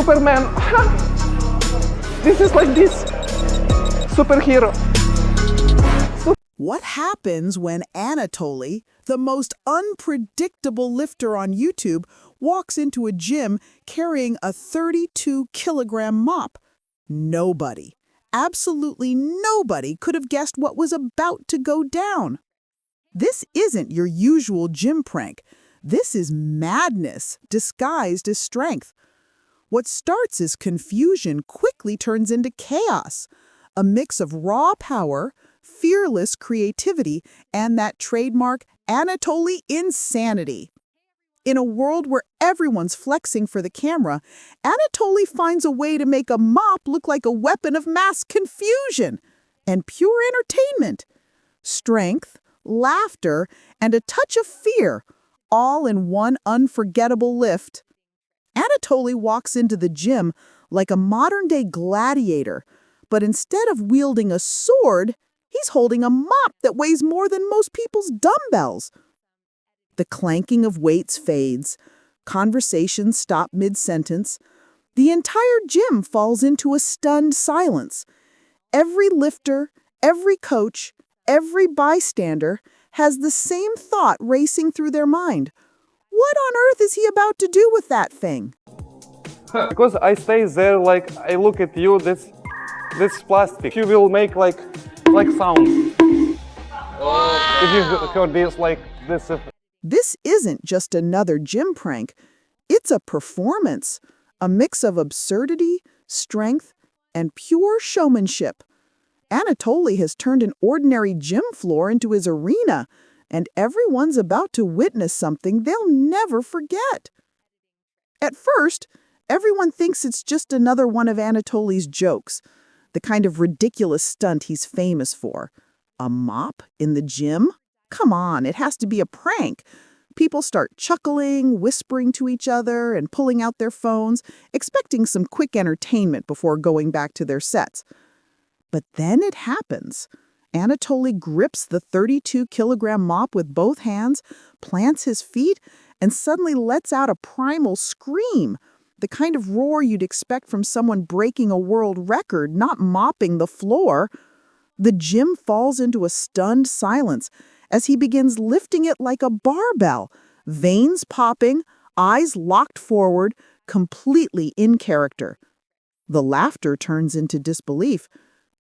Superman. This is like this. Superhero. What happens when Anatoly, the most unpredictable lifter on YouTube, walks into a gym carrying a 32-kilogram mop? Nobody, absolutely nobody could have guessed what was about to go down. This isn't your usual gym prank. This is madness disguised as strength. What starts as confusion quickly turns into chaos, a mix of raw power, fearless creativity, and that trademark Anatoly insanity. In a world where everyone's flexing for the camera, Anatoly finds a way to make a mop look like a weapon of mass confusion and pure entertainment. Strength, laughter, and a touch of fear, all in one unforgettable lift. Anatoly walks into the gym like a modern-day gladiator, but instead of wielding a sword, he's holding a mop that weighs more than most people's dumbbells. The clanking of weights fades. Conversations stop mid-sentence. The entire gym falls into a stunned silence. Every lifter, every coach, every bystander has the same thought racing through their mind. What on earth is he about to do with that thing? Because I stay there, like I look at you. This plastic. You will make like sound. If you heard this, like this. This isn't just another gym prank. It's a performance, a mix of absurdity, strength, and pure showmanship. Anatoly has turned an ordinary gym floor into his arena, and everyone's about to witness something they'll never forget. At first, everyone thinks it's just another one of Anatoly's jokes, the kind of ridiculous stunt he's famous for. A mop in the gym? Come on, it has to be a prank. People start chuckling, whispering to each other, and pulling out their phones, expecting some quick entertainment before going back to their sets. But then it happens. Anatoly grips the 32-kilogram mop with both hands, plants his feet, and suddenly lets out a primal scream, the kind of roar you'd expect from someone breaking a world record, not mopping the floor. The gym falls into a stunned silence as he begins lifting it like a barbell, veins popping, eyes locked forward, completely in character. The laughter turns into disbelief.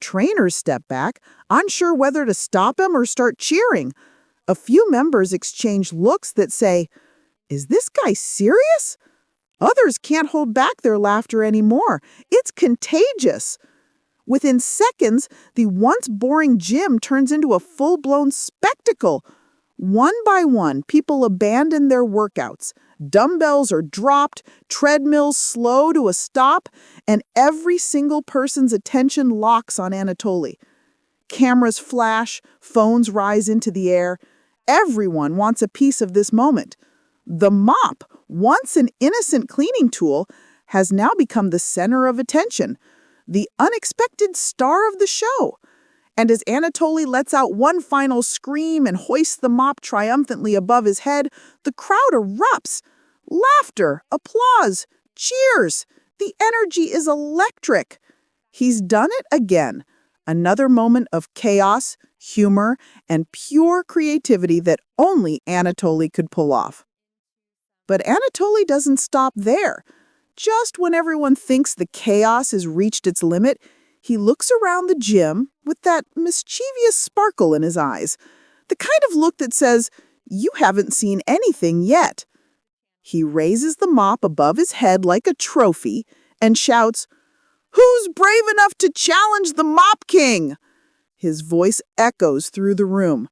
Trainers step back, unsure whether to stop him or start cheering. A few members exchange looks that say, "Is this guy serious?" Others can't hold back their laughter anymore. It's contagious. Within seconds, the once boring gym turns into a full-blown spectacle. One by one, people abandon their workouts. Dumbbells are dropped, treadmills slow to a stop, and every single person's attention locks on Anatoly. Cameras flash, phones rise into the air. Everyone wants a piece of this moment. The mop, once an innocent cleaning tool, has now become the center of attention, the unexpected star of the show. And as Anatoly lets out one final scream and hoists the mop triumphantly above his head, the crowd erupts. Laughter, applause, cheers. The energy is electric. He's done it again. Another moment of chaos, humor, and pure creativity that only Anatoly could pull off. But Anatoly doesn't stop there. Just when everyone thinks the chaos has reached its limit, he looks around the gym with that mischievous sparkle in his eyes, the kind of look that says, "You haven't seen anything yet." He raises the mop above his head like a trophy and shouts, "Who's brave enough to challenge the Mop King?" His voice echoes through the room.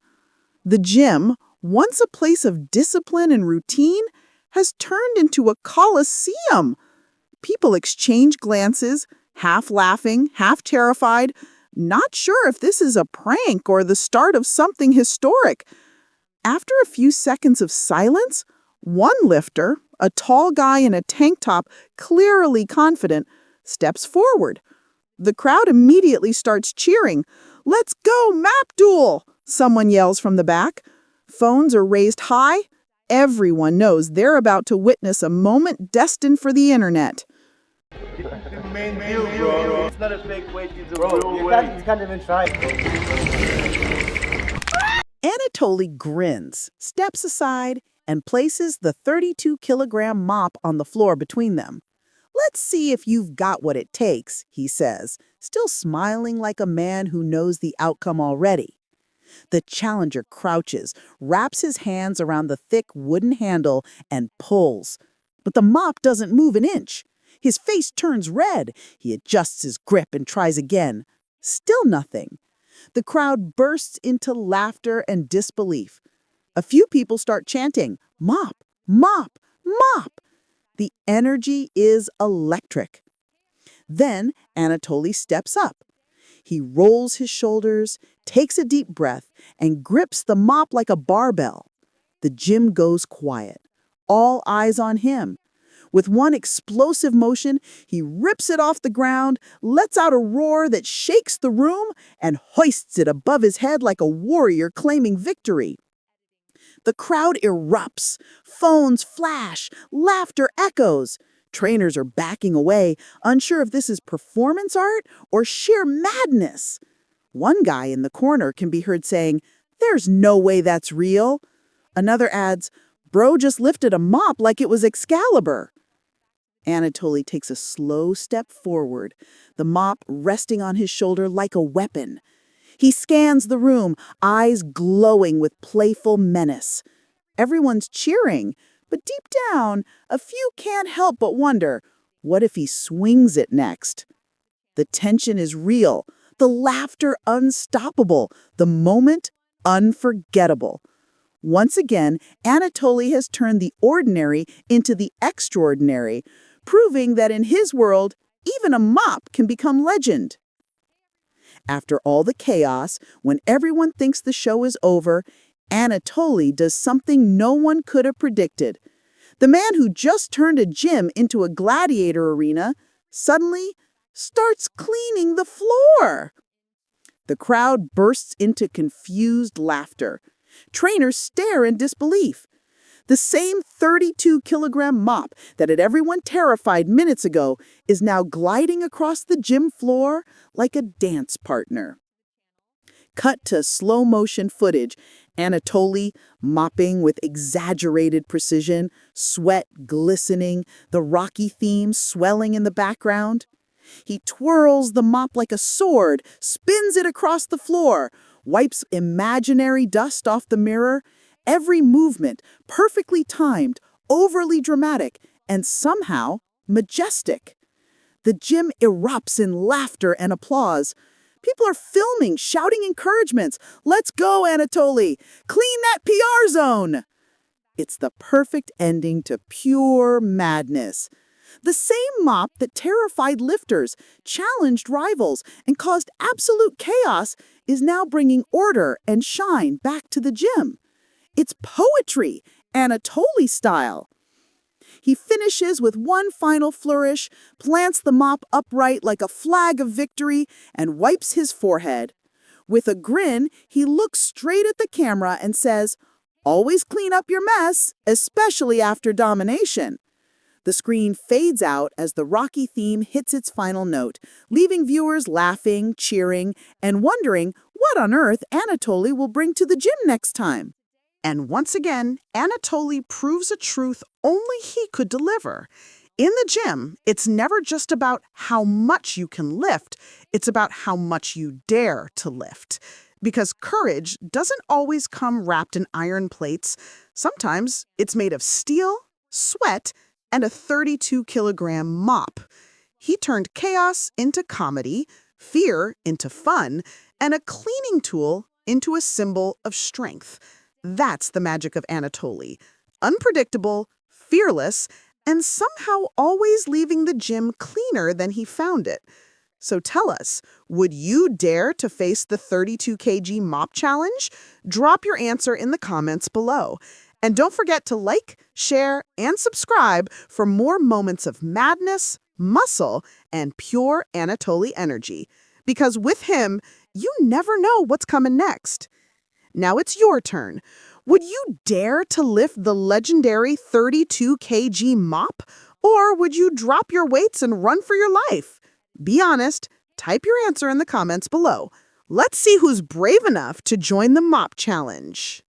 The gym, once a place of discipline and routine, has turned into a coliseum. People exchange glances, half laughing, half terrified, not sure if this is a prank or the start of something historic. After a few seconds of silence, one lifter, a tall guy in a tank top, clearly confident, steps forward. The crowd immediately starts cheering. "Let's go, Map Duel!" someone yells from the back. Phones are raised high. Everyone knows they're about to witness a moment destined for the internet. main deal, bro. It's not a fake weight, it's a real weight. You can't even try. Anatoly grins, steps aside, and places the 32-kilogram mop on the floor between them. "Let's see if you've got what it takes," he says, still smiling like a man who knows the outcome already. The challenger crouches, wraps his hands around the thick wooden handle, and pulls. But the mop doesn't move an inch. His face turns red. He adjusts his grip and tries again. Still nothing. The crowd bursts into laughter and disbelief. A few people start chanting, "Mop! Mop! Mop!" The energy is electric. Then Anatoly steps up. He rolls his shoulders, takes a deep breath, and grips the mop like a barbell. The gym goes quiet. All eyes on him. With one explosive motion, he rips it off the ground, lets out a roar that shakes the room, and hoists it above his head like a warrior claiming victory. The crowd erupts. Phones flash. Laughter echoes. Trainers are backing away, unsure if this is performance art or sheer madness. One guy in the corner can be heard saying, "There's no way that's real." Another adds, "Bro just lifted a mop like it was Excalibur." Anatoly takes a slow step forward, the mop resting on his shoulder like a weapon. He scans the room, eyes glowing with playful menace. Everyone's cheering, but deep down, a few can't help but wonder, what if he swings it next? The tension is real, the laughter unstoppable, the moment unforgettable. Once again, Anatoly has turned the ordinary into the extraordinary, proving that in his world, even a mop can become legend. After all the chaos, when everyone thinks the show is over, Anatoly does something no one could have predicted. The man who just turned a gym into a gladiator arena suddenly starts cleaning the floor. The crowd bursts into confused laughter. Trainers stare in disbelief. The same 32-kilogram mop that had everyone terrified minutes ago is now gliding across the gym floor like a dance partner. Cut to slow-motion footage, Anatoly mopping with exaggerated precision, sweat glistening, the Rocky theme swelling in the background. He twirls the mop like a sword, spins it across the floor, wipes imaginary dust off the mirror. Every movement perfectly timed, overly dramatic, and somehow majestic. The gym erupts in laughter and applause. People are filming, shouting encouragements. "Let's go, Anatoly! Clean that PR zone!" It's the perfect ending to pure madness. The same mop that terrified lifters, challenged rivals, and caused absolute chaos is now bringing order and shine back to the gym. It's poetry, Anatoly style. He finishes with one final flourish, plants the mop upright like a flag of victory, and wipes his forehead. With a grin, he looks straight at the camera and says, "Always clean up your mess, especially after domination." The screen fades out as the Rocky theme hits its final note, leaving viewers laughing, cheering, and wondering what on earth Anatoly will bring to the gym next time. And once again, Anatoly proves a truth only he could deliver. In the gym, it's never just about how much you can lift, it's about how much you dare to lift. Because courage doesn't always come wrapped in iron plates. Sometimes it's made of steel, sweat, and a 32-kilogram mop. He turned chaos into comedy, fear into fun, and a cleaning tool into a symbol of strength. That's the magic of Anatoly. Unpredictable, fearless, and somehow always leaving the gym cleaner than he found it. So tell us, would you dare to face the 32KG Mop Challenge? Drop your answer in the comments below. And don't forget to like, share, and subscribe for more moments of madness, muscle, and pure Anatoly energy. Because with him, you never know what's coming next. Now it's your turn. Would you dare to lift the legendary 32KG Mop? Or would you drop your weights and run for your life? Be honest. Type your answer in the comments below. Let's see who's brave enough to join the mop challenge.